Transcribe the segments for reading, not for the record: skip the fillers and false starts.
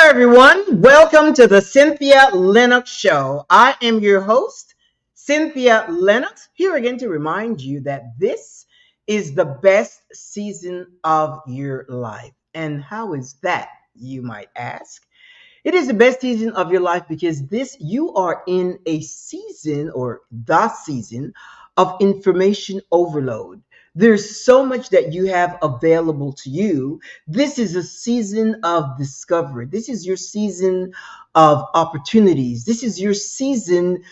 everyone. Welcome to the Cynthia Linox Show. I am your host, Cynthia Linox, here again to remind you that this is the best season of your life. And how is that, you might ask? It is the best season of your life because you are in a season or the season of information overload. There's so much that you have available to you. This is a season of discovery. This is your season of opportunities. This is your season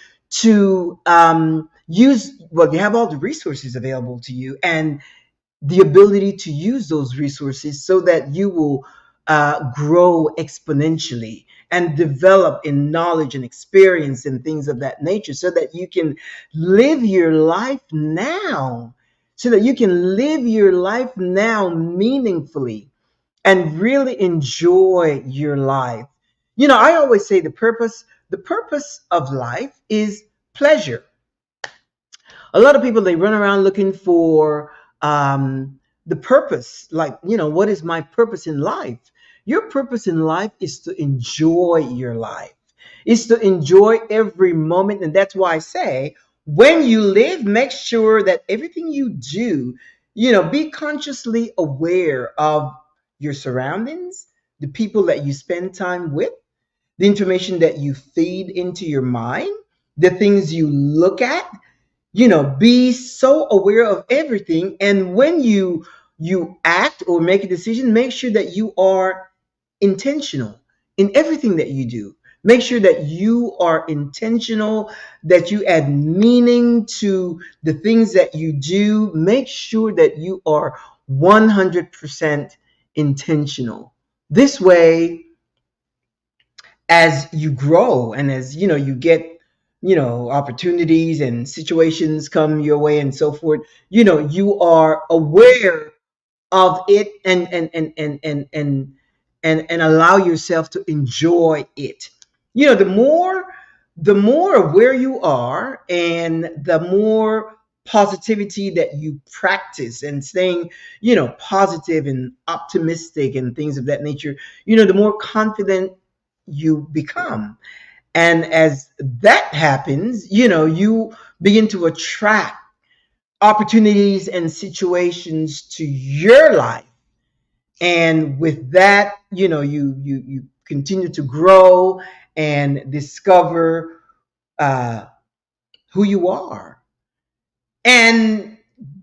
to you have all the resources available to you and the ability to use those resources so that you will grow exponentially and develop in knowledge and experience and things of that nature so that you can live your life now meaningfully and really enjoy your life. I always say the purpose of life is pleasure. A lot of people, they run around looking for the purpose, like, what is my purpose in life? Your purpose in life is to enjoy your life, is to enjoy every moment. And that's why I say, when you live, make sure that everything you do, be consciously aware of your surroundings, the people that you spend time with, the information that you feed into your mind, the things you look at. Be so aware of everything. And when you act or make a decision, make sure that you are intentional in everything that you do. Make sure that you are intentional, that you add meaning to the things that you do. Make sure that you are 100% intentional. This way, as you grow and as you get opportunities and situations come your way and so forth, you are aware of it and allow yourself to enjoy it. The more aware you are and the more positivity that you practice and staying positive and optimistic and things of that nature, the more confident you become. And as that happens, you begin to attract opportunities and situations to your life. And with that, you continue to grow and discover who you are. And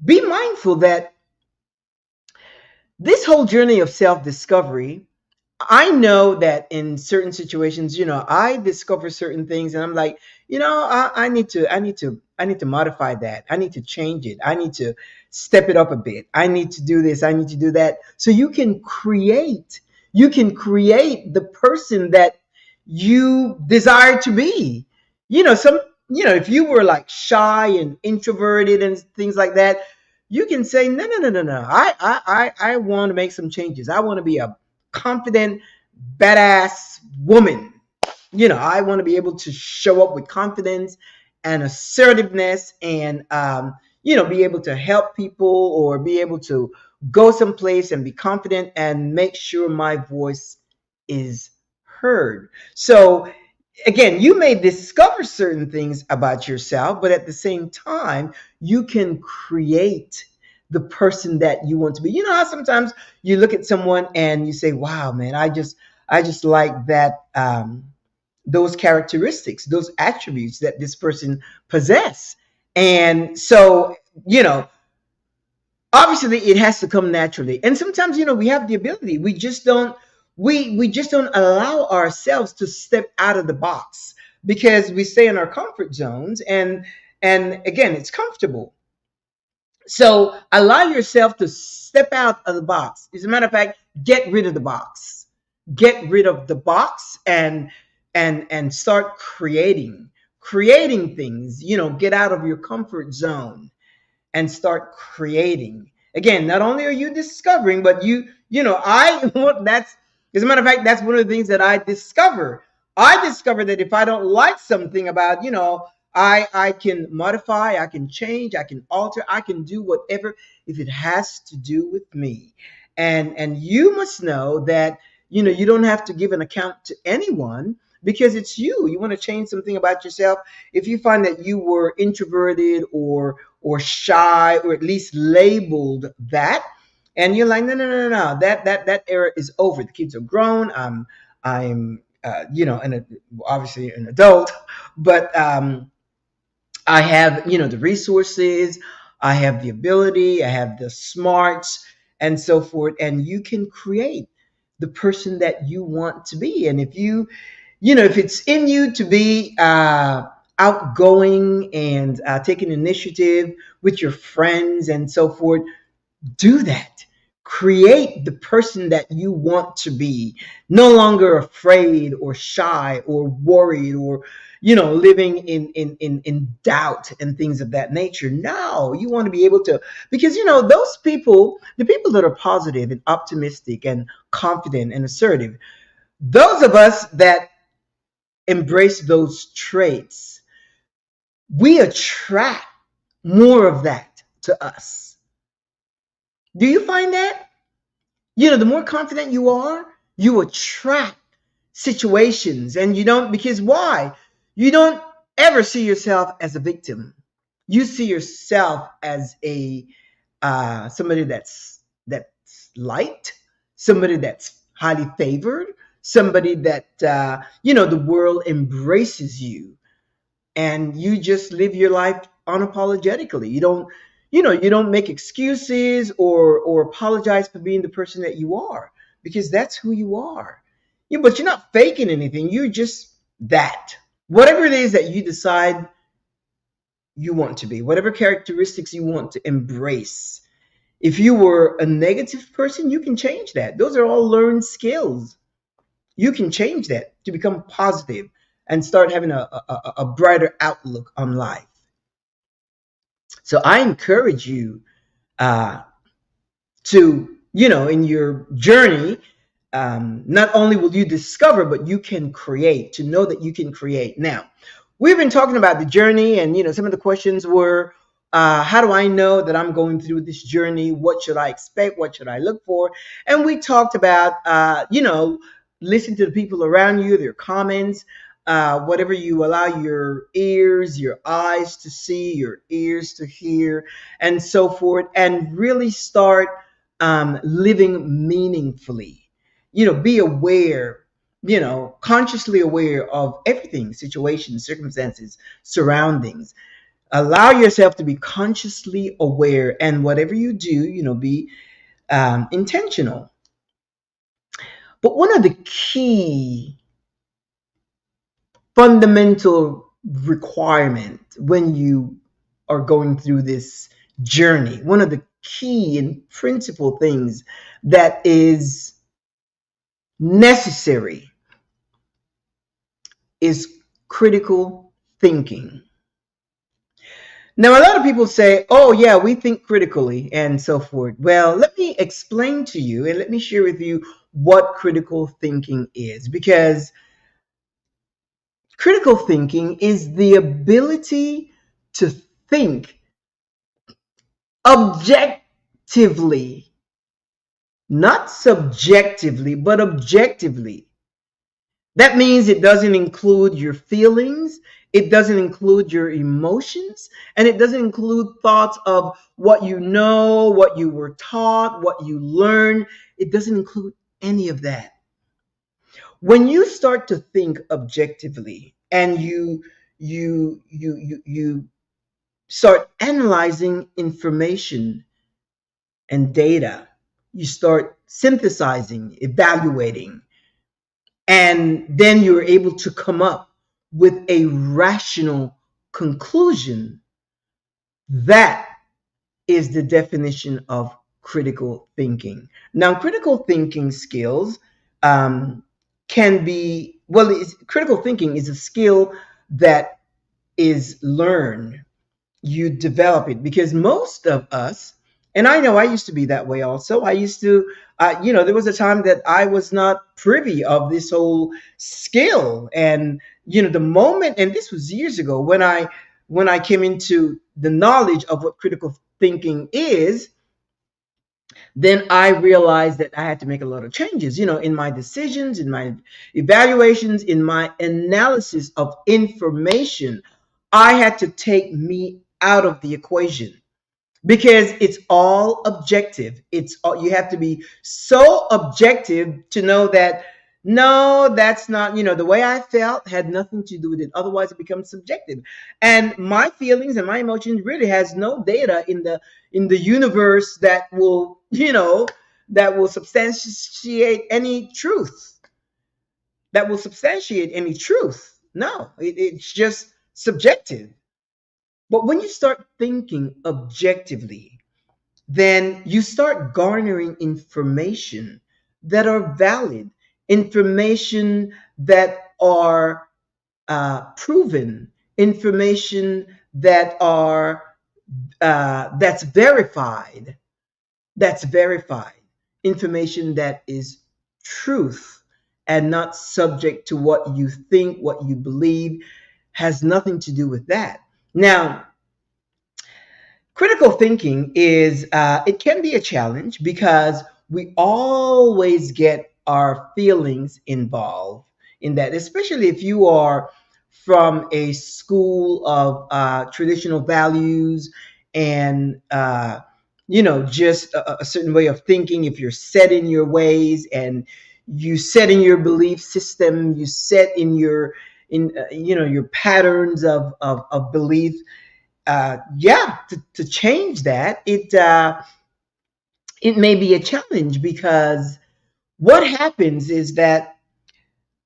be mindful that this whole journey of self-discovery, I know that in certain situations, I discover certain things and I'm like, I need to modify that. I need to change it. I need to step it up a bit. I need to do this. I need to do that. So you can create the person that you desire to be. If you were like shy and introverted and things like that, you can say, no, no, no, no, no. I want to make some changes. I want to be a confident, badass woman. I want to be able to show up with confidence and assertiveness and, be able to help people or be able to go someplace and be confident and make sure my voice is heard. So, again, you may discover certain things about yourself, but at the same time, you can create the person that you want to be. You know how sometimes you look at someone and you say, "Wow, man, I just like that those characteristics, those attributes that this person possess." And so, obviously it has to come naturally. And sometimes, we have the ability. We just don't allow ourselves to step out of the box because we stay in our comfort zones and again, it's comfortable. So allow yourself to step out of the box. As a matter of fact, get rid of the box. Get rid of the box and start creating things. Get out of your comfort zone and start creating. Again, not only are you discovering, but I want that's as a matter of fact, that's one of the things that I discover. I discovered that if I don't like something about, I can modify, I can change, I can alter, I can do whatever if it has to do with me. And you must know that, You don't have to give an account to anyone because it's you. You want to change something about yourself. If you find that you were introverted or shy, or at least labeled that, and you're like, no, no, no, no, no, that era is over. The kids are grown. I'm obviously an adult, but I have, the resources, I have the ability, I have the smarts, and so forth. And you can create the person that you want to be. And if it's in you to be outgoing and taking initiative with your friends and so forth, do that. Create the person that you want to be, no longer afraid or shy or worried or living in doubt and things of that nature. No, you want to be able to, because those people, the people that are positive and optimistic and confident and assertive, those of us that embrace those traits, we attract more of that to us. Do you find that? The more confident you are, you attract situations, and you don't, because why? You don't ever see yourself as a victim. You see yourself as a somebody that's liked, somebody that's highly favored, somebody that the world embraces you, and you just live your life unapologetically. You don't make excuses or apologize for being the person that you are, because that's who you are. But you're not faking anything. You're just that. Whatever it is that you decide you want to be, whatever characteristics you want to embrace. If you were a negative person, you can change that. Those are all learned skills. You can change that to become positive and start having a brighter outlook on life. So I encourage you uh, to, in your journey, not only will you discover, but you can create, to know that you can create. Now, we've been talking about the journey, and, some of the questions were, how do I know that I'm going through this journey? What should I expect? What should I look for? And we talked about, listen to the people around you, their comments, whatever you allow your ears, your eyes to see, your ears to hear, and so forth, and really start living meaningfully. Be aware, consciously aware of everything, situations, circumstances, surroundings. Allow yourself to be consciously aware, and whatever you do, be intentional. But one of the key fundamental requirement when you are going through this journey, one of the key and principal things that is necessary is critical thinking. Now, a lot of people say, oh, yeah, we think critically and so forth. Well, let me explain to you and let me share with you what critical thinking is, because critical thinking is the ability to think objectively, not subjectively, but objectively. That means it doesn't include your feelings, it doesn't include your emotions, and it doesn't include thoughts of what you know, what you were taught, what you learned. It doesn't include any of that. When you start to think objectively and you start analyzing information and data, you start synthesizing, evaluating, and then you're able to come up with a rational conclusion. That is the definition of critical thinking. Now, critical thinking skills can be, well, critical thinking is a skill that is learned. You develop it, because most of us, and I know I used to be that way also. I used to, there was a time that I was not privy of this whole skill. And, the moment, and this was years ago, when I came into the knowledge of what critical thinking is, then I realized that I had to make a lot of changes, in my decisions, in my evaluations, in my analysis of information. I had to take me out of the equation because it's all objective. It's all, you have to be so objective to know that no, that's not, the way I felt had nothing to do with it. Otherwise it becomes subjective. And my feelings and my emotions really has no data in the universe that will substantiate any truth. That will substantiate any truth. No, it's just subjective. But when you start thinking objectively, then you start garnering information that are valid, information that are proven, information that are that's verified, information that is truth and not subject to what you think, what you believe, has nothing to do with that. Now, critical thinking is it can be a challenge because we always get our feelings involved in that, especially if you are from a school of traditional values and just a certain way of thinking. If you're set in your ways and you set in your belief system, you set in your patterns of belief, yeah, to change that, it may be a challenge because what happens is that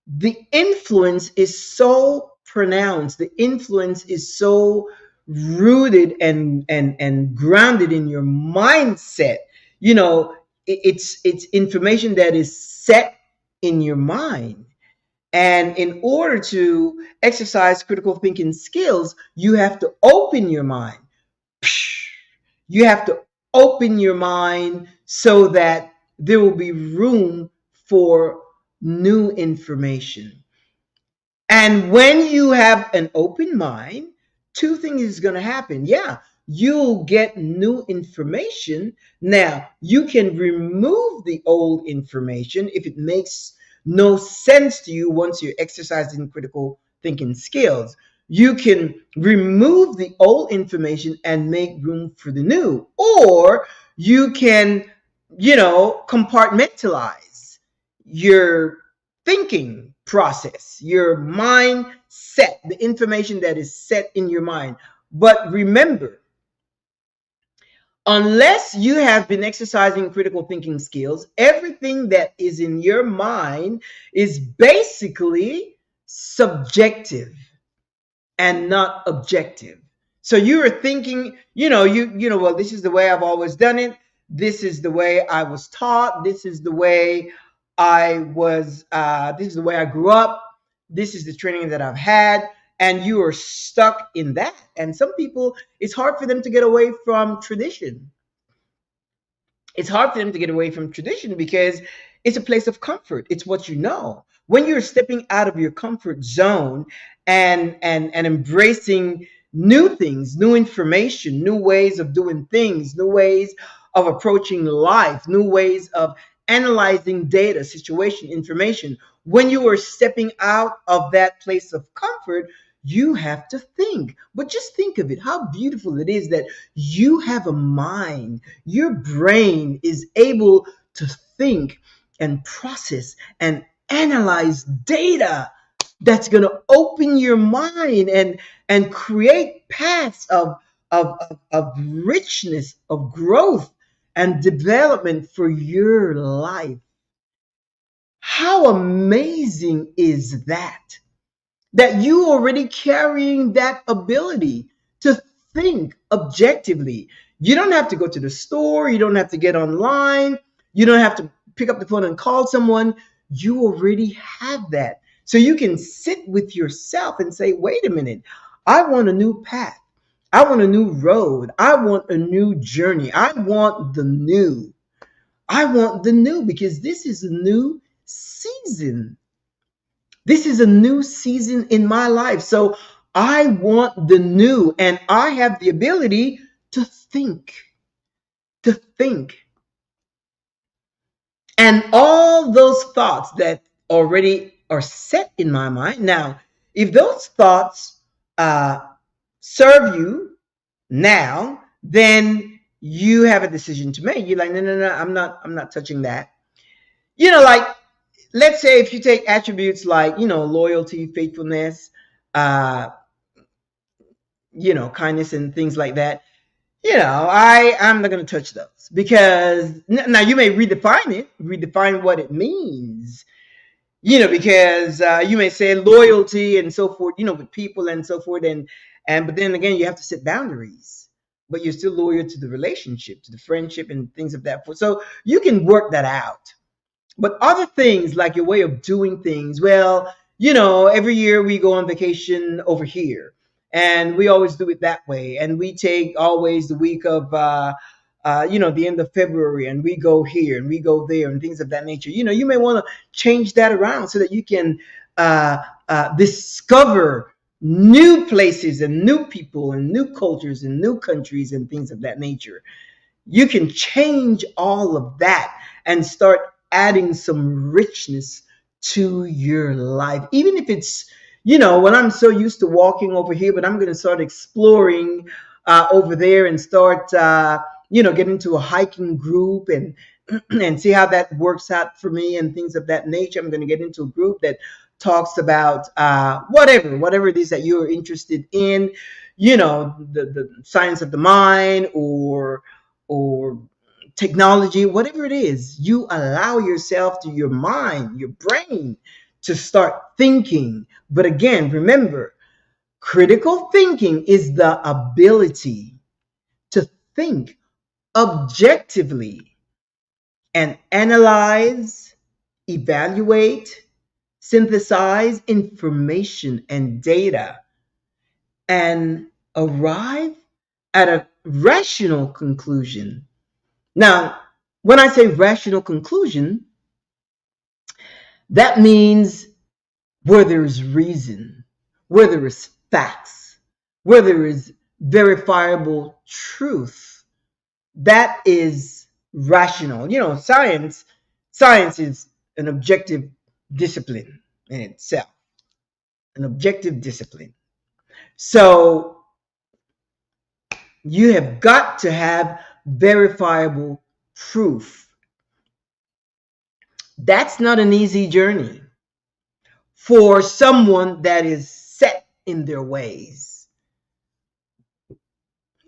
the influence is so pronounced, the influence is so rooted and grounded in your mindset. It's information that is set in your mind. And in order to exercise critical thinking skills, you have to open your mind. You have to open your mind so that there will be room for new information. And when you have an open mind, two things is going to happen. Yeah, you'll get new information. Now, you can remove the old information if it makes no sense to you once you're exercising critical thinking skills. You can remove the old information and make room for the new. Or you can, compartmentalize your thinking process, your mindset, the information that is set in your mind. But remember, unless you have been exercising critical thinking skills, everything that is in your mind is basically subjective and not objective. So you are thinking, well, this is the way I've always done it. This is the way I was taught. This is the way this is the way I grew up. This is the training that I've had. And you are stuck in that. And some people, it's hard for them to get away from tradition. It's hard for them to get away from tradition because it's a place of comfort. It's what you know. When you're stepping out of your comfort zone and embracing new things, new information, new ways of doing things, new ways of approaching life, new ways of analyzing data, situation, information, when you are stepping out of that place of comfort, you have to think. But just think of it, how beautiful it is that you have a mind. Your brain is able to think and process and analyze data that's going to open your mind and create paths of richness, of growth and development for your life. How amazing is that? That you already carrying that ability to think objectively. You don't have to go to the store. You don't have to get online. You don't have to pick up the phone and call someone. You already have that. So you can sit with yourself and say, wait a minute, I want a new path. I want a new road. I want a new journey. I want the new. I want the new because this is a new season. This is a new season in my life. So I want the new, and I have the ability to think, to think. And all those thoughts that already are set in my mind. Now, if those thoughts uh, serve you now, then you have a decision to make. You're like, no, no, no, I'm not touching that. Like, let's say if you take attributes like, loyalty, faithfulness, uh, kindness and things like that. I'm not going to touch those because now you may redefine what it means. Because you may say loyalty and so forth, with people and so forth, and but then again, you have to set boundaries, but you're still loyal to the relationship, to the friendship, and things of that sort. So you can work that out. But other things like your way of doing things, well, every year we go on vacation over here, and we always do it that way. And we take always the week of, the end of February, and we go here and we go there and things of that nature. You may want to change that around so that you can discover new places and new people and new cultures and new countries and things of that nature. You can change all of that and start adding some richness to your life. Even if it's, when I'm so used to walking over here, but I'm going to start exploring over there and start, get into a hiking group and and see how that works out for me and things of that nature. I'm going to get into a group that talks about whatever it is that you're interested in, the science of the mind or technology, whatever it is. You allow yourself, to your mind, your brain, to start thinking. But again, remember, critical thinking is the ability to think objectively and analyze, evaluate, synthesize information and data and arrive at a rational conclusion. Now, when I say rational conclusion, that means where there is reason, where there is facts, where there is verifiable truth. That is rational. Science is an objective discipline in itself, an objective discipline. So you have got to have verifiable proof. That's not an easy journey for someone that is set in their ways,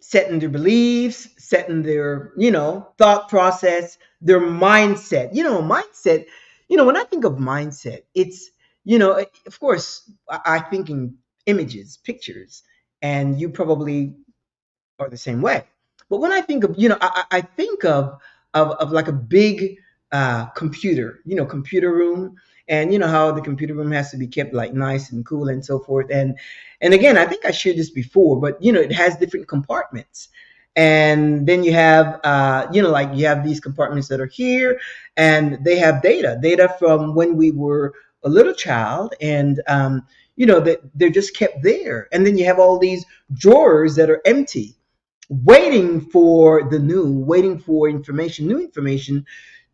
set in their beliefs, set in their, thought process, their mindset. Mindset, when I think of mindset, it's, of course, I think in images, pictures, and you probably are the same way. But when I think of, I think of like a big computer, computer room, and how the computer room has to be kept like nice and cool and so forth. And again, I think I shared this before, but it has different compartments. And then you have, like you have these compartments that are here, and they have data from when we were a little child, and that they're just kept there. And then you have all these drawers that are empty, waiting for waiting for new information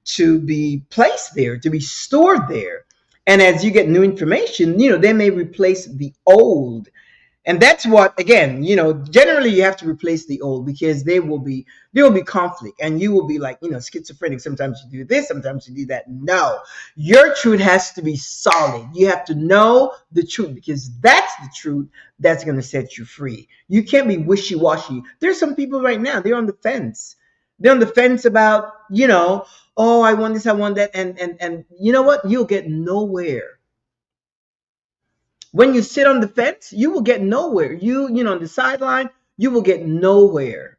to be placed there, to be stored there. And as you get new information, they may replace the old. And that's what, again, generally you have to replace the old, because there will be conflict, and you will be like, schizophrenic. Sometimes you do this, sometimes you do that. No, your truth has to be solid. You have to know the truth, because that's the truth that's going to set you free. You can't be wishy-washy. There's some people right now, they're on the fence. They're on the fence about, oh, I want this, I want that. And you know what? You'll get nowhere. When you sit on the fence, you will get nowhere. On the sideline, you will get nowhere.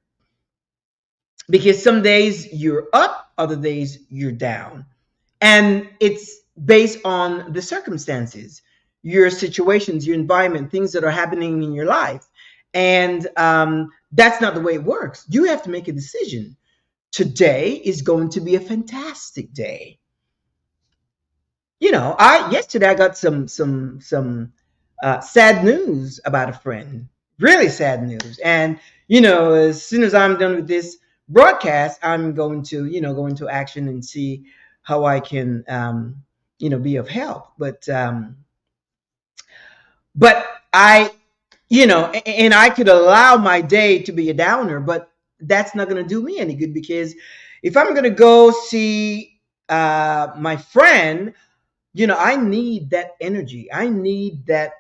Because some days you're up, other days you're down. And it's based on the circumstances, your situations, your environment, things that are happening in your life. And that's not the way it works. You have to make a decision. Today is going to be a fantastic day. Yesterday I got some sad news about a friend, really sad news. And, as soon as I'm done with this broadcast, I'm going to, go into action and see how I can be of help. But I, and I could allow my day to be a downer, but that's not going to do me any good, because if I'm going to go see my friend, I need that energy. I need that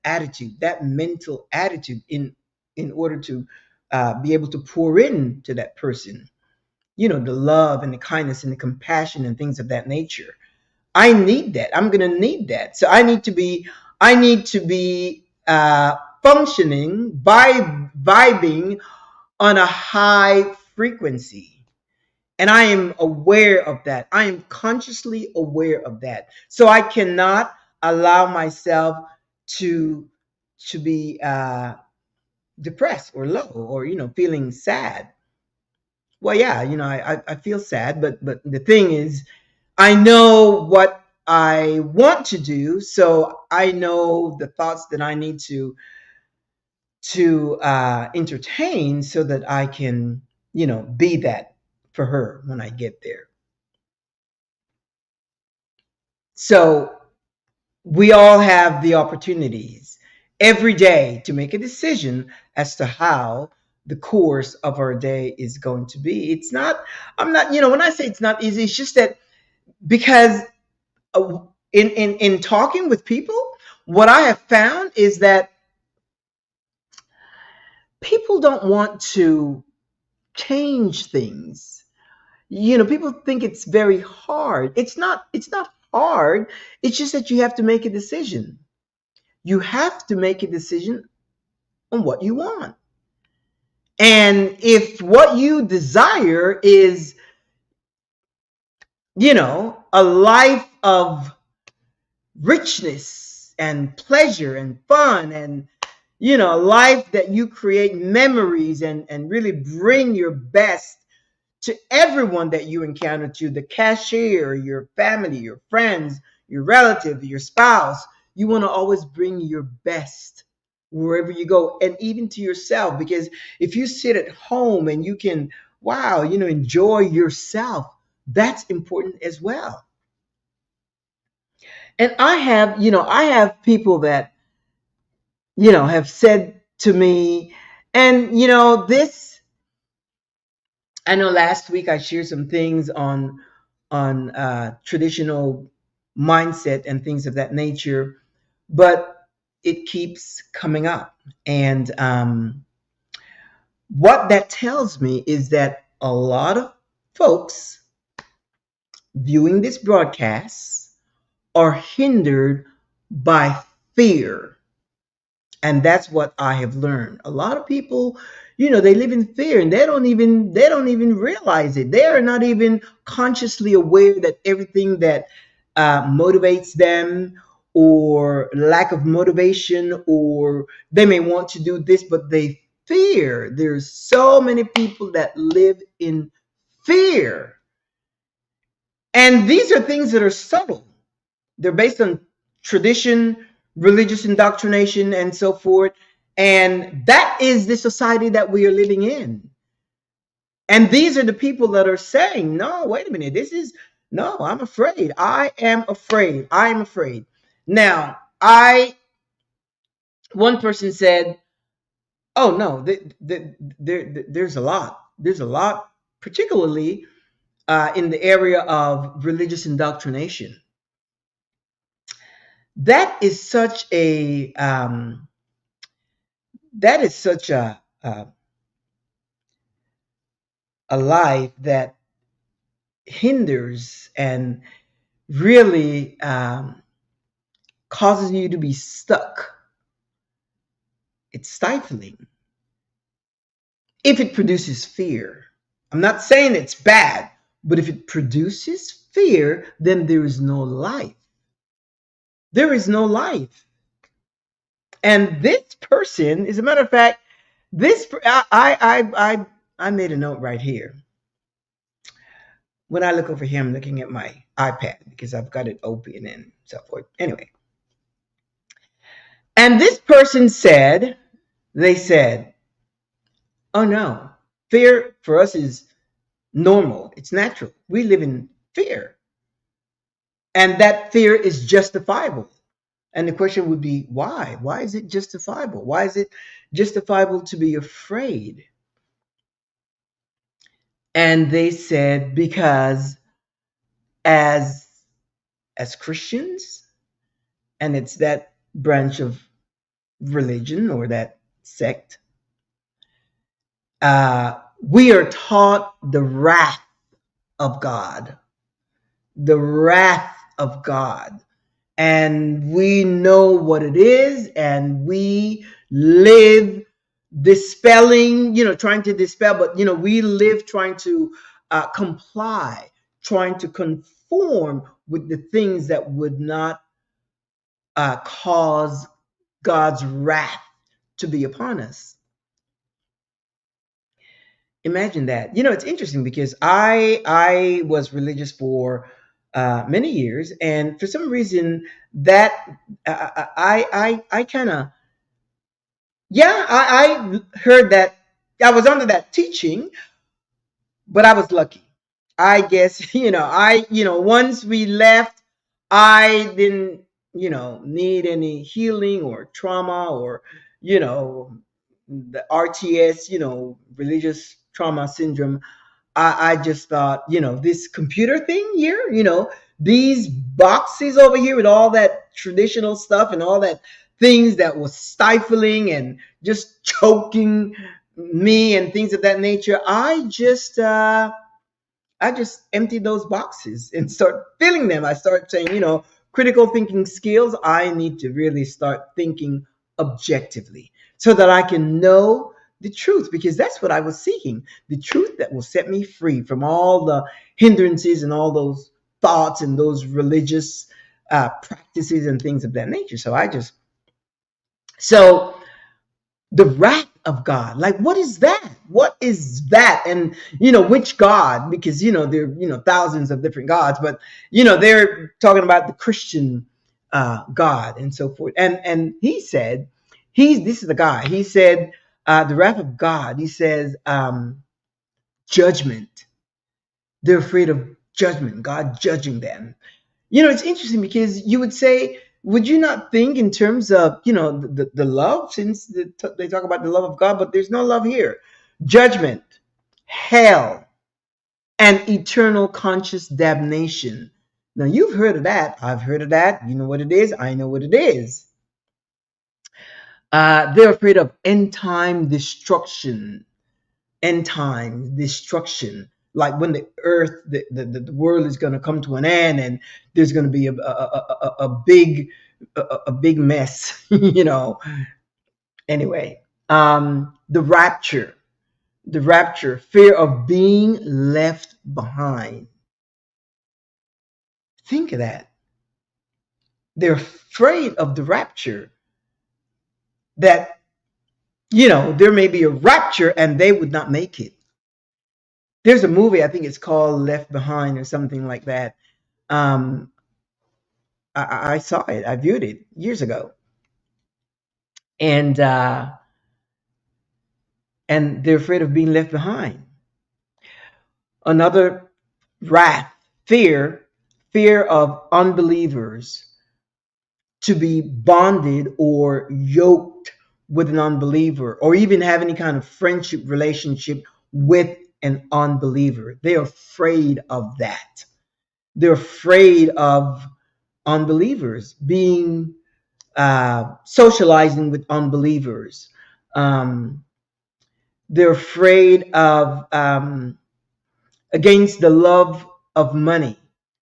attitude, that mental attitude, in order to be able to pour into that person, the love and the kindness and the compassion and things of that nature. I need that. I'm gonna need that. So I need to be functioning, vibing on a high frequency. And I am aware of that. I am consciously aware of that. So I cannot allow myself to be depressed or low, or feeling sad. Well, yeah, I feel sad, but the thing is, I know what I want to do, so I know the thoughts that I need to entertain, so that I can, be that for her when I get there. So we all have the opportunities every day to make a decision as to how the course of our day is going to be. It's not, I'm not, when I say it's not easy, it's just that, because uh, in talking with people, what I have found is that people don't want to change things. People think it's very hard. It's not hard. It's just that you have to make a decision. You have to make a decision on what you want. And if what you desire is, a life of richness and pleasure and fun, and a life that you create memories, and really bring your best to everyone that you encounter, to the cashier, your family, your friends, your relative, your spouse. You want to always bring your best wherever you go, and even to yourself, because if you sit at home and you can, wow, enjoy yourself, that's important as well. And I have people that, have said to me, and this, I know last week I shared some things on traditional mindset and things of that nature, but it keeps coming up. And what that tells me is that a lot of folks viewing this broadcast are hindered by fear. And that's what I have learned. A lot of people, they live in fear, and they don't even realize it. They are not even consciously aware that everything that motivates them, or lack of motivation, or they may want to do this, but they fear. There's so many people that live in fear. And these are things that are subtle. They're based on tradition, religious indoctrination, and so forth. And that is the society that we are living in. And these are the people that are saying, no, wait a minute, no, I'm afraid. I am afraid. I am afraid. Now, one person said, oh, no, there's a lot. There's a lot, particularly in the area of religious indoctrination. That is such a life that hinders and really causes you to be stuck. It's stifling if it produces fear. I'm not saying it's bad, but if it produces fear, then there is no life. There is no life. And this person, as a matter of fact, I made a note right here. When I look over here, I'm looking at my iPad because I've got it open and so forth. Anyway, and this person said, they said, oh no, fear for us is normal. It's natural. We live in fear, and that fear is justifiable. And the question would be, why? Why is it justifiable? Why is it justifiable to be afraid? And they said, because as Christians, and it's that branch of religion or that sect, we are taught the wrath of God, the wrath of God. And we know what it is, and we live dispelling, trying to dispel, but, we live trying to comply, trying to conform with the things that would not cause God's wrath to be upon us. Imagine that. It's interesting because I was religious for many years, and for some reason that I kind of, yeah, I heard that I was under that teaching, but I was lucky. I guess once we left, I didn't need any healing or trauma or the RTS, religious trauma syndrome. I just thought, this computer thing here, these boxes over here with all that traditional stuff and all that things that was stifling and just choking me and things of that nature. I just emptied those boxes and start filling them. I start saying, critical thinking skills. I need to really start thinking objectively so that I can know the truth, because that's what I was seeking, the truth that will set me free from all the hindrances and all those thoughts and those religious practices and things of that nature. So the wrath of God. Like, what is that? What is that? And which God? Because there are thousands of different gods, but they're talking about the Christian God and so forth. And he said, this is the guy. He said, the wrath of God. He says, judgment. They're afraid of judgment. God judging them. It's interesting because you would say, would you not think in terms of, the love, since they talk about the love of God, but there's no love here. Judgment, hell, and eternal conscious damnation. Now, you've heard of that. I've heard of that. You know what it is. I know what it is. They're afraid of end time destruction. End time destruction. Like when the earth, the world is going to come to an end, and there's going to be a big mess, Anyway, the rapture, fear of being left behind. Think of that. They're afraid of the rapture, that, there may be a rapture and they would not make it. There's a movie, I think it's called Left Behind or something like that. Um, I saw it. I viewed it years ago, and they're afraid of being left behind. Another wrath, fear of unbelievers, to be bonded or yoked with an unbeliever, or even have any kind of friendship relationship with an unbeliever. They're afraid of that. They're afraid of unbelievers being socializing with unbelievers. Um, they're afraid of against the love of money.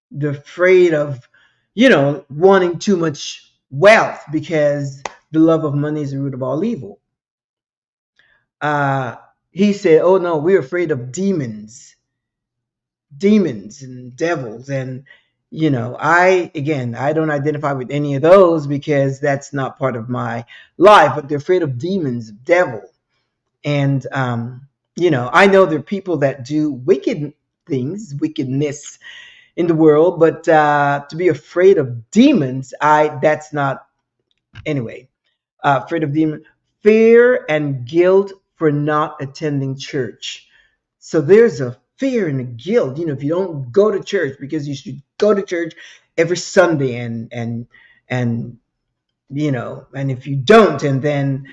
They're afraid of, wanting too much wealth, because the love of money is the root of all evil. Uh, he said, "Oh no, we're afraid of demons and devils." And I don't identify with any of those because that's not part of my life. But they're afraid of demons, devil, and I know there are people that do wicked things, wickedness in the world, but to be afraid of demons, that's not. Anyway, afraid of demons, fear and guilt for not attending church. So there's a fear and the guilt. If you don't go to church, because you should go to church every Sunday, and and if you don't, and then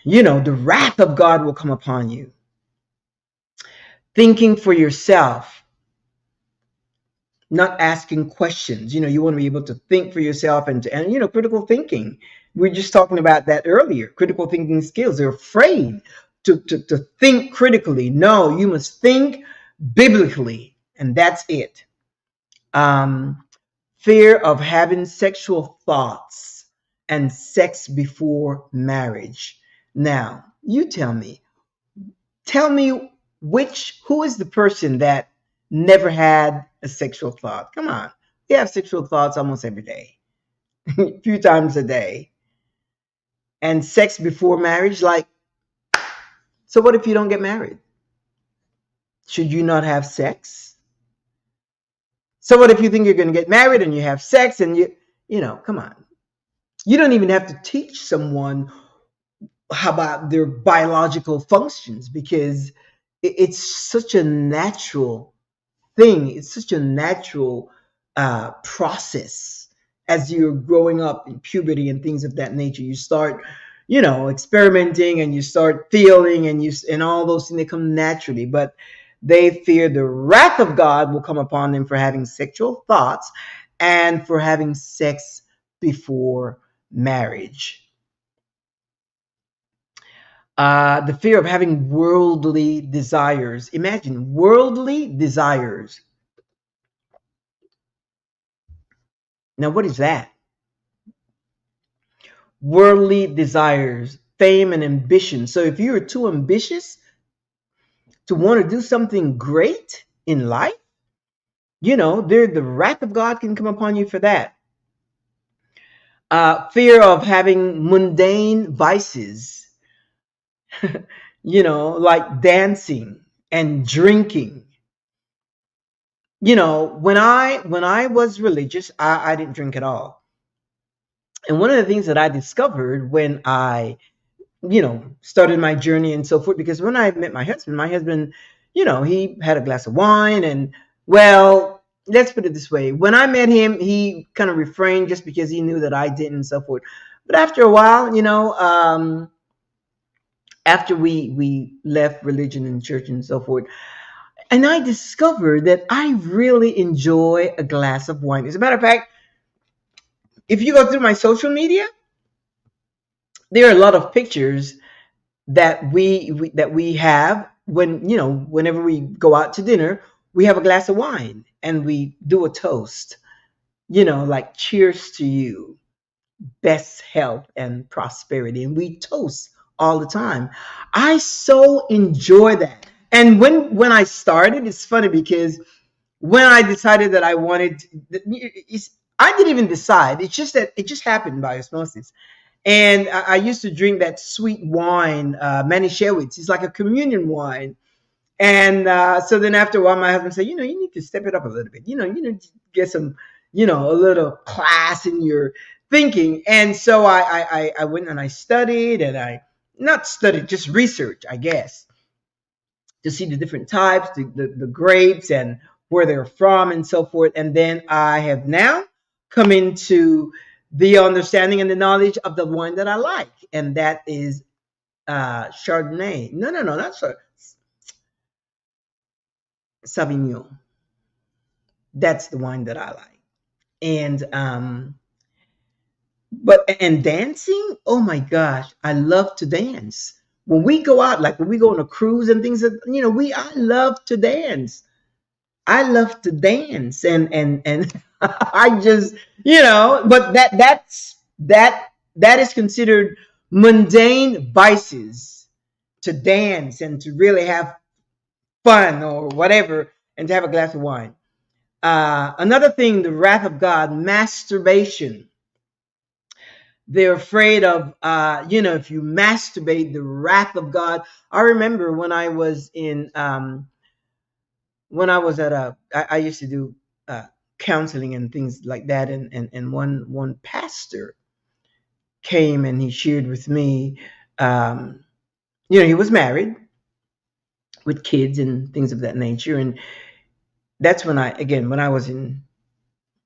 the wrath of God will come upon you. Thinking for yourself, not asking questions. You want to be able to think for yourself, and critical thinking. We are just talking about that earlier. Critical thinking skills. They're afraid to think critically. No, you must think biblically, and that's it. Um, Fear of having sexual thoughts and sex before marriage. Now, you tell me who is the person that never had a sexual thought? Come on. We have sexual thoughts almost every day, a few times a day. And sex before marriage, like, so what if you don't get married? Should you not have sex? So what if you think you're going to get married and you have sex and come on. You don't even have to teach someone about their biological functions, because it's such a natural thing. It's such a natural process. As you're growing up in puberty and things of that nature, you start, experimenting, and you start feeling, and all those things, they come naturally. But they fear the wrath of God will come upon them for having sexual thoughts and for having sex before marriage. The fear of having worldly desires. Imagine worldly desires. Now, what is that? Worldly desires, fame, and ambition. So if you're too ambitious to want to do something great in life, the wrath of God can come upon you for that. Fear of having mundane vices, like dancing and drinking. When I was religious, I didn't drink at all. And one of the things that I discovered when I started my journey and so forth, because when I met my husband, he had a glass of wine, and, well, let's put it this way. When I met him, he kind of refrained just because he knew that I didn't and so forth. But after a while, after we left religion and church and so forth, and I discovered that I really enjoy a glass of wine. As a matter of fact, if you go through my social media, there are a lot of pictures that we have when whenever we go out to dinner, we have a glass of wine and we do a toast, like, cheers to you, best health and prosperity, and we toast all the time. I so enjoy that. And when I started, it's funny because when I decided that I wanted, I didn't even decide. It's just that it just happened by osmosis. And I used to drink that sweet wine, Manischewitz. It's like a communion wine. And so then after a while, my husband said, you need to step it up a little bit. You need to get some, a little class in your thinking. And so I went and I studied, and I not studied, just research, I guess, to see the different types, the grapes, and where they're from and so forth. And then I have now come into the understanding and the knowledge of the wine that I like, and that is Chardonnay. No, not Sauvignon. That's the wine that I like. And dancing. Oh my gosh, I love to dance. When we go out, like when we go on a cruise and things, I love to dance. I love to dance, and I just, but that is considered mundane vices, to dance and to really have fun or whatever, and to have a glass of wine. Another thing, the wrath of God, masturbation. They're afraid of, if you masturbate, the wrath of God. I remember when I was at I used to do counseling and things like that, and one pastor came and he shared with me, he was married, with kids and things of that nature. And that's when when I was in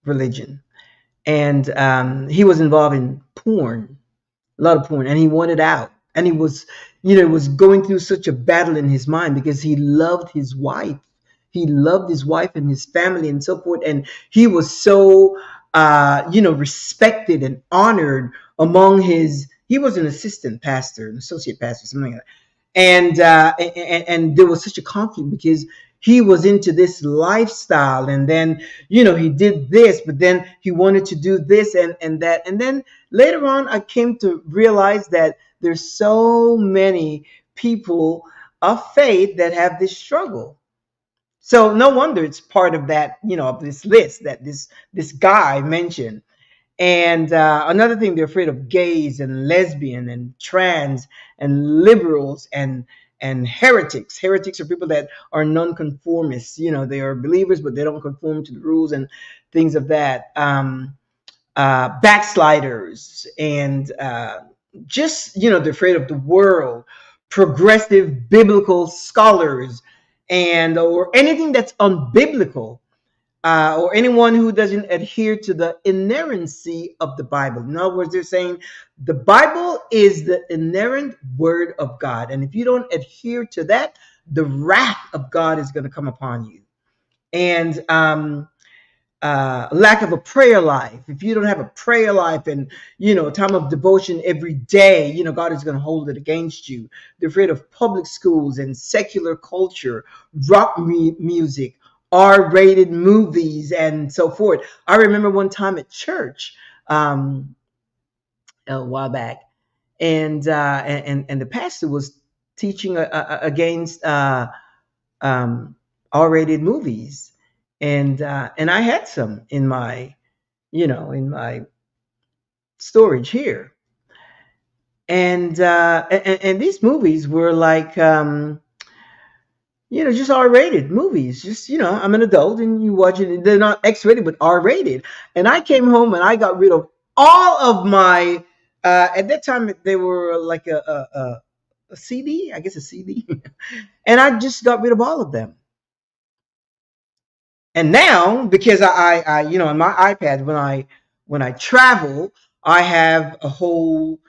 religion, and he was involved in porn, a lot of porn, and he wanted out. And he was, was going through such a battle in his mind because he loved his wife. He loved his wife and his family and so forth. And he was so, respected and honored among he was an assistant pastor, an associate pastor, something like that. And there was such a conflict because he was into this lifestyle, and then he did this, but then he wanted to do this and that. And then later on I came to realize that there's so many people of faith that have this struggle. So no wonder it's part of that, of this list that this guy mentioned. And another thing, they're afraid of gays and lesbian and trans and liberals and heretics. Heretics are people that are nonconformists. They are believers, but they don't conform to the rules and things of that. Backsliders and just they're afraid of the world. Progressive biblical scholars and or anything that's unbiblical, or anyone who doesn't adhere to the inerrancy of the Bible. In other words, they're saying the Bible is the inerrant word of God. And if you don't adhere to that, the wrath of God is going to come upon you. And lack of a prayer life. If you don't have a prayer life and, a time of devotion every day, God is going to hold it against you. They're afraid of public schools and secular culture, rock music, R-rated movies, and so forth. I remember one time at church, a while back, and the pastor was teaching against R-rated movies, and I had some in my in my storage here, and these movies were like just R-rated movies. Just, I'm an adult and you watch it. They're not X-rated, but R-rated. And I came home and I got rid of all of my, at that time, they were like a CD, I guess a CD. And I just got rid of all of them. And now, because on my iPad, when I travel, I have a whole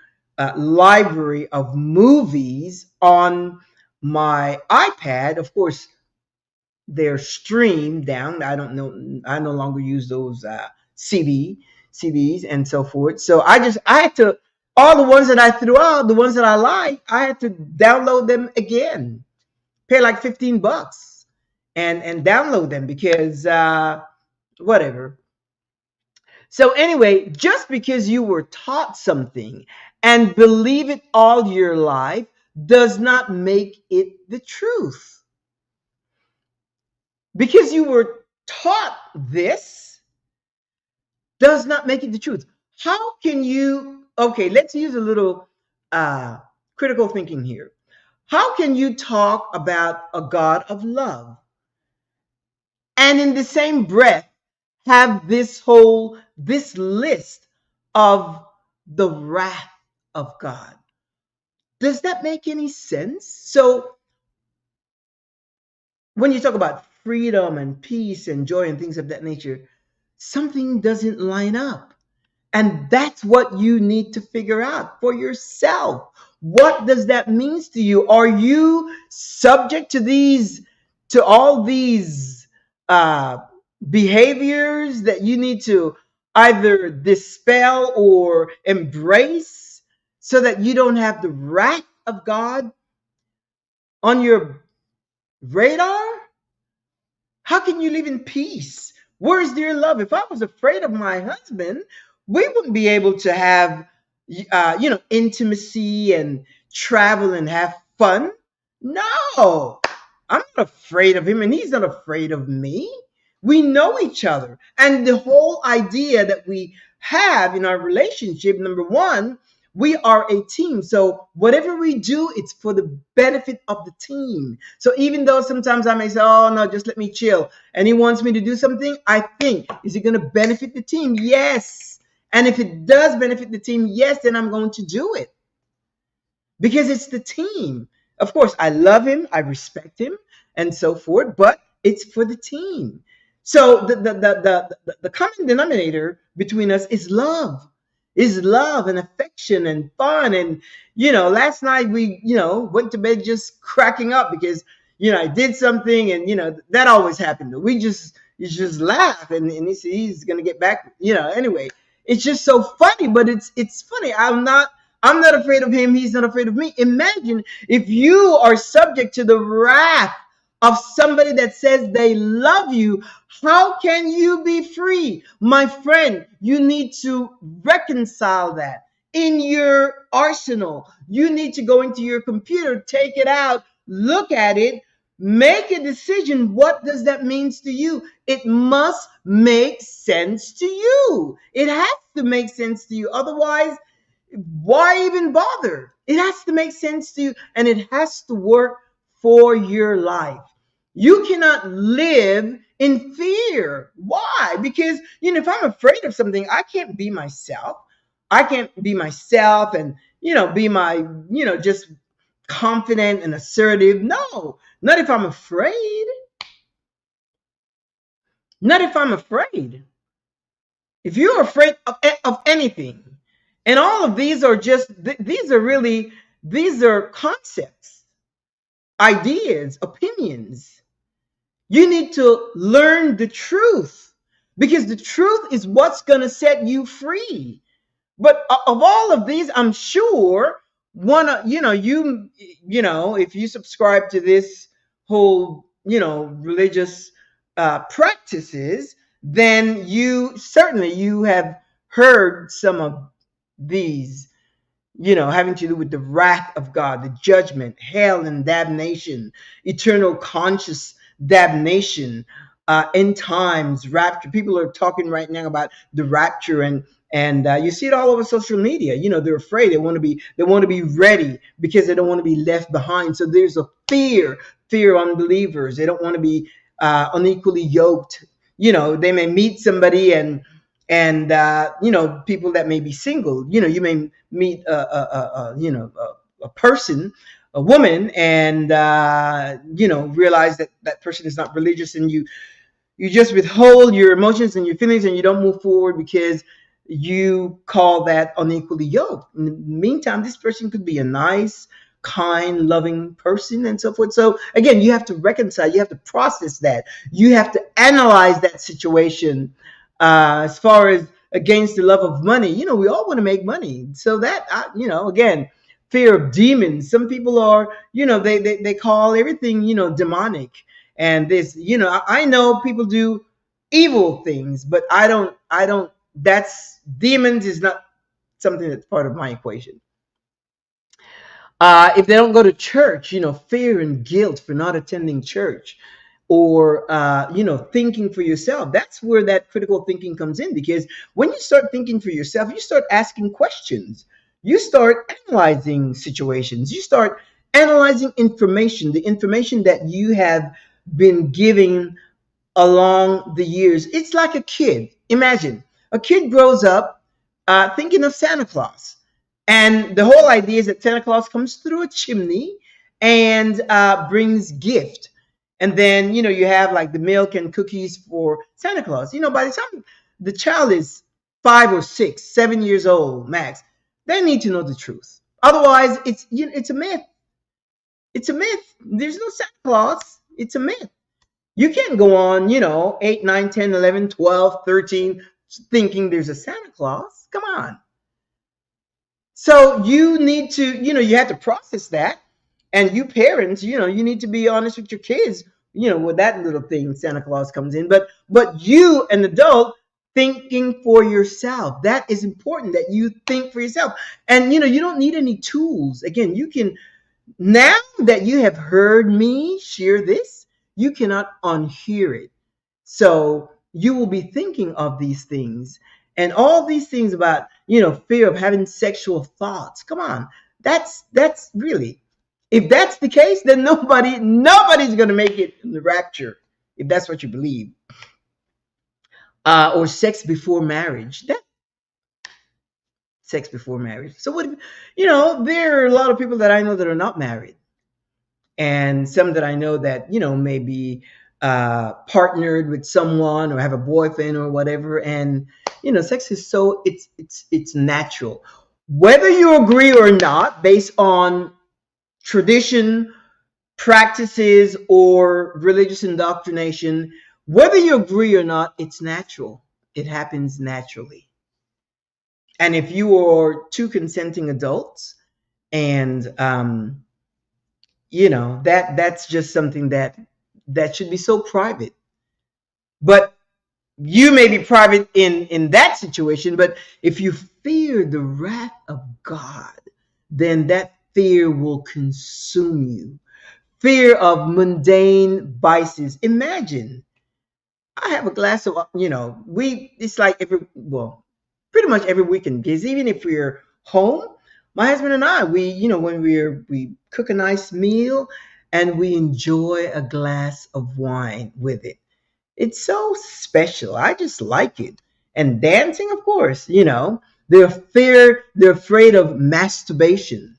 library of movies on my iPad. Of course, they're streamed down. I don't know. I no longer use those CDs and so forth. So I had to, all the ones that I threw out, the ones that I like, I had to download them again. Pay like $15 and download them because whatever. So anyway, just because you were taught something and believe it all your life does not make it the truth. Because you were taught this does not make it the truth. How can you, okay, let's use a little critical thinking here. How can you talk about a God of love and in the same breath have this list of the wrath of God? Does that make any sense? So when you talk about freedom and peace and joy and things of that nature, something doesn't line up. And that's what you need to figure out for yourself. What does that mean to you? Are you subject to all these behaviors that you need to either dispel or embrace so that you don't have the wrath of God on your radar? How can you live in peace? Where's their love? If I was afraid of my husband, we wouldn't be able to have, intimacy and travel and have fun. No, I'm not afraid of him and he's not afraid of me. We know each other. And the whole idea that we have in our relationship, number one, we are a team. So whatever we do, it's for the benefit of the team. So even though sometimes I may say, oh no, just let me chill, and he wants me to do something, I think, is it going to benefit the team? Yes. And if it does benefit the team, yes, then I'm going to do it. Because it's the team. Of course, I love him, I respect him, and so forth, but it's for the team. So the common denominator between us is love and affection and fun. And, last night we, went to bed just cracking up because, I did something, and, that always happened. You just laugh, and he's going to get back, anyway. It's just so funny, but it's funny. I'm not afraid of him. He's not afraid of me. Imagine if you are subject to the wrath of somebody that says they love you. How can you be free? My friend, you need to reconcile that in your arsenal. You need to go into your computer, take it out, look at it, make a decision. What does that mean to you? It must make sense to you. It has to make sense to you. Otherwise, why even bother? It has to make sense to you, and it has to work for your life. You cannot live in fear. Why? Because, if I'm afraid of something, I can't be myself. I can't be myself and, be my, just confident and assertive. No, not if I'm afraid. Not if I'm afraid. If you're afraid of anything, and all of these are just, these are concepts, ideas, opinions. You need to learn the truth, because the truth is what's going to set you free. But of all of these, I'm sure one, if you subscribe to this whole, religious practices, then you have heard some of these, having to do with the wrath of God, the judgment, hell and damnation, eternal conscious damnation, end times, rapture. People are talking right now about the rapture, and you see it all over social media. They're afraid. They want to be ready because they don't want to be left behind. So there's a fear of unbelievers. They don't want to be unequally yoked. They may meet somebody, and people that may be single. You may meet a person, a woman, and realize that that person is not religious, and you just withhold your emotions and your feelings, and you don't move forward because you call that unequally yoked. In the meantime, this person could be a nice, kind, loving person, and so forth. So again, you have to reconcile, you have to process that, you have to analyze that situation. As far as against the love of money, we all want to make money. So that, again, fear of demons. Some people are, they call everything, demonic. And this, I know people do evil things, but I don't, that's, demons is not something that's part of my equation. If they don't go to church, fear and guilt for not attending church, or thinking for yourself. That's where that critical thinking comes in, because when you start thinking for yourself, you start asking questions, you start analyzing situations, you start analyzing information, the information that you have been giving along the years. It's like a kid. Imagine a kid grows up thinking of Santa Claus. And the whole idea is that Santa Claus comes through a chimney and brings gift. And then, you have like the milk and cookies for Santa Claus. By the time the child is 5 or 6, 7 years old, max, they need to know the truth. Otherwise, it's a myth. It's a myth. There's no Santa Claus. It's a myth. You can't go on, 8, 9, 10, 11, 12, 13, thinking there's a Santa Claus. Come on. So you need to, you have to process that. And you parents, you need to be honest with your kids, with that little thing Santa Claus comes in. But you, an adult, thinking for yourself. That is important, that you think for yourself. And, you don't need any tools. Again, you can, now that you have heard me share this, you cannot unhear it. So you will be thinking of these things, and all these things about, fear of having sexual thoughts. Come on. That's really, if that's the case, then nobody's going to make it in the rapture, if that's what you believe. Or sex before marriage. That sex before marriage. So what, there are a lot of people that I know that are not married. and some that I know that, maybe partnered with someone or have a boyfriend or whatever. And, sex is so, it's natural. Whether you agree or not, based on tradition, practices, or religious indoctrination, whether you agree or not, it's natural. It happens naturally. And if you are two consenting adults, and that's just something that should be so private. But you may be private in that situation, but if you fear the wrath of God, then that fear will consume you. Fear of mundane vices. Imagine, I have a glass of, it's like pretty much every weekend, because even if we're home, my husband and I, when we cook a nice meal and we enjoy a glass of wine with it. It's so special. I just like it. And dancing, of course, they're afraid of masturbation.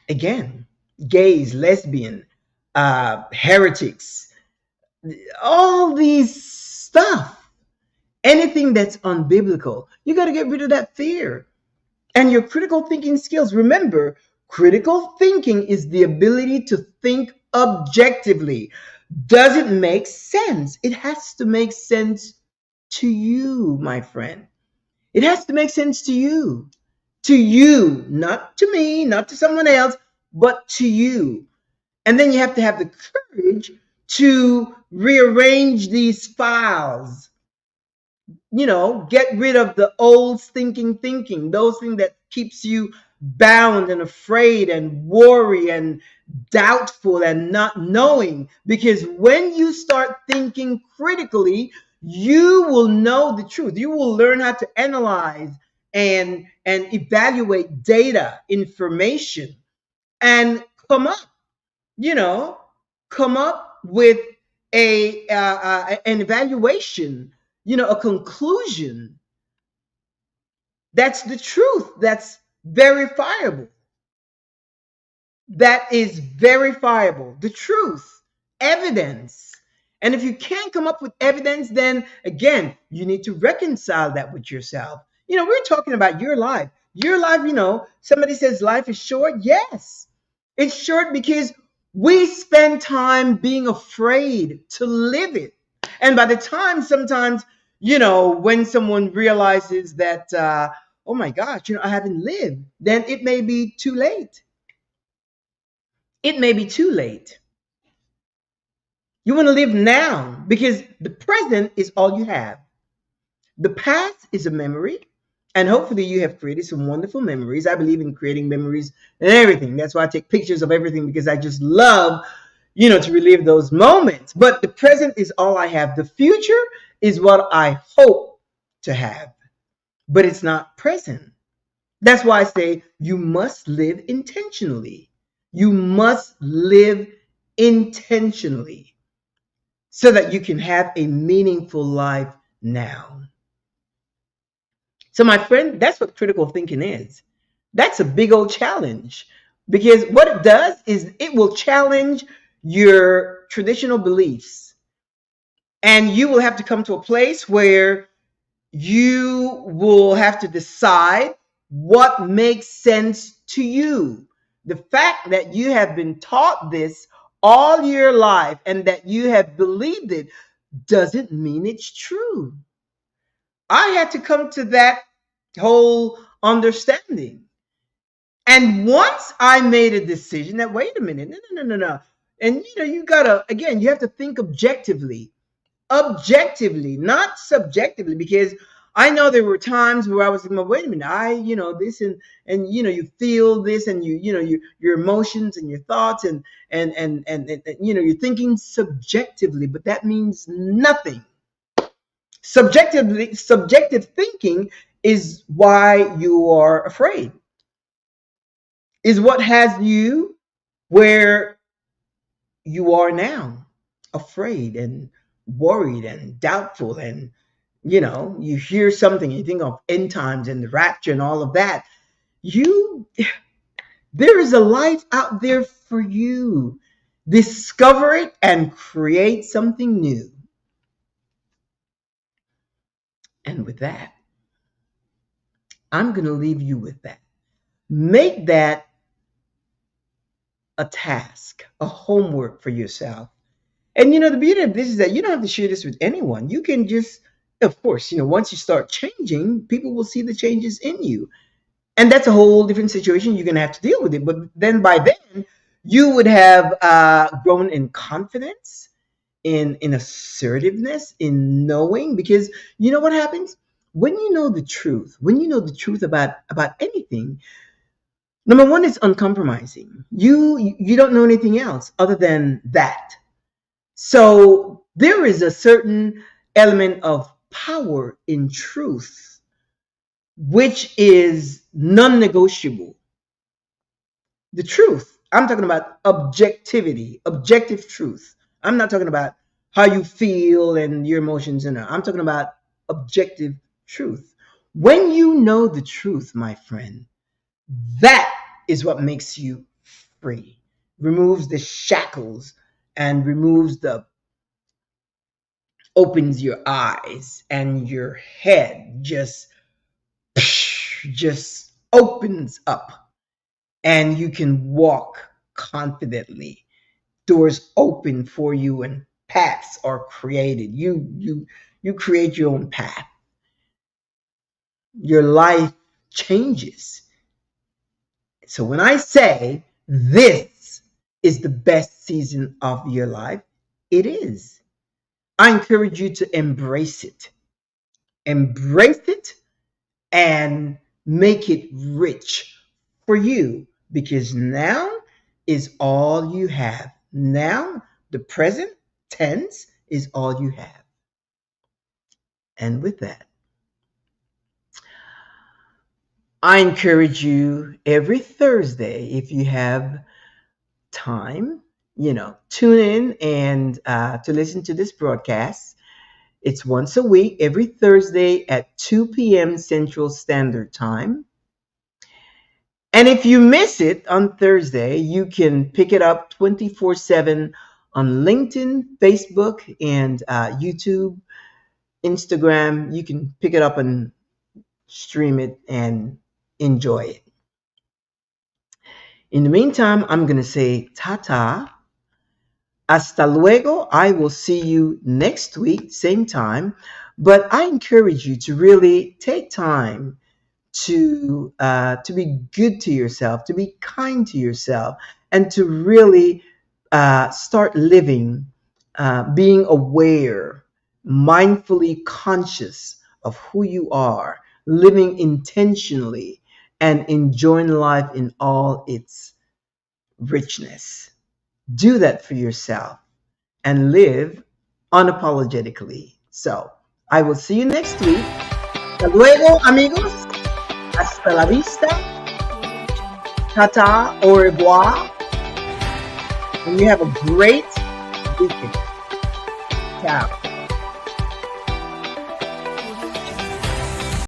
Again, gays, lesbian, heretics, all these stuff. Anything that's unbiblical, you got to get rid of that fear. And your critical thinking skills. Remember, critical thinking is the ability to think objectively. Does it make sense? It has to make sense to you, my friend. It has to make sense to you. To you, not to me, not to someone else, but to you. And then you have to have the courage to rearrange these files, get rid of the old stinking thinking, those things that keeps you bound and afraid and worry and doubtful and not knowing. Because when you start thinking critically, you will know the truth. You will learn how to analyze and evaluate data, information, and come up, you know, come up with an evaluation, a conclusion that's the truth, that's verifiable, that is verifiable, the truth, evidence. And if you can't come up with evidence, then again, you need to reconcile that with yourself. We're talking about your life. Your life, somebody says life is short. Yes, it's short because we spend time being afraid to live it. And by the time sometimes, when someone realizes that, oh my gosh, I haven't lived, then it may be too late. It may be too late. You want to live now because the present is all you have. The past is a memory, and hopefully you have created some wonderful memories. I believe in creating memories and everything. That's why I take pictures of everything, because I just love, to relive those moments. But the present is all I have. The future is what I hope to have, but it's not present. That's why I say you must live intentionally. You must live intentionally so that you can have a meaningful life now. So, my friend, that's what critical thinking is. That's a big old challenge, because what it does is it will challenge your traditional beliefs. And you will have to come to a place where you will have to decide what makes sense to you. The fact that you have been taught this all your life and that you have believed it doesn't mean it's true. I had to come to that whole understanding. And once I made a decision that, wait a minute, no. And you gotta, again, you have to think objectively, not subjectively, because I know there were times where I was like, wait a minute, this and you feel this, and your emotions and your thoughts and you're thinking subjectively, but that means nothing. Subjective thinking is why you are afraid, is what has you where you are now, afraid and worried and doubtful. And you hear something, you think of end times and the rapture and all of that. You There is a life out there for you. Discover it and create something new. And with that, I'm going to leave you with that. Make that a task, a homework for yourself. And the beauty of this is that you don't have to share this with anyone. You can just, of course, once you start changing, people will see the changes in you. And that's a whole different situation. You're going to have to deal with it. But then by then, you would have grown in confidence, in assertiveness, in knowing. Because you know what happens? When you know the truth, about anything, number one is uncompromising. You don't know anything else other than that. So there is a certain element of power in truth, which is non negotiable. The truth. I'm talking about objectivity, objective truth. I'm not talking about how you feel and your emotions and I'm talking about objective truth. When you know the truth, my friend, that is what makes you free, removes the shackles and removes the opens your eyes and your head just opens up and you can walk confidently. Doors open for you and paths are created. You create your own path. Your life changes. So when I say this is the best season of your life, it is. I encourage you to embrace it. Embrace it and make it rich for you because now is all you have. Now, the present tense is all you have. And with that, I encourage you every Thursday, if you have time, tune in and to listen to this broadcast. It's once a week, every Thursday at 2 p.m. Central Standard Time. And if you miss it on Thursday, you can pick it up 24/7 on LinkedIn, Facebook, and YouTube, Instagram. You can pick it up and stream it and enjoy it. In the meantime, I'm going to say ta-ta. Hasta luego. I will see you next week, same time. But I encourage you to really take time to be good to yourself, to be kind to yourself, and to really start living, being aware, mindfully conscious of who you are, living intentionally, and enjoying life in all its richness. Do that for yourself and live unapologetically. So, I will see you next week. Hasta luego, amigos. Hasta la vista. Tata, au revoir. And you have a great weekend. Ciao.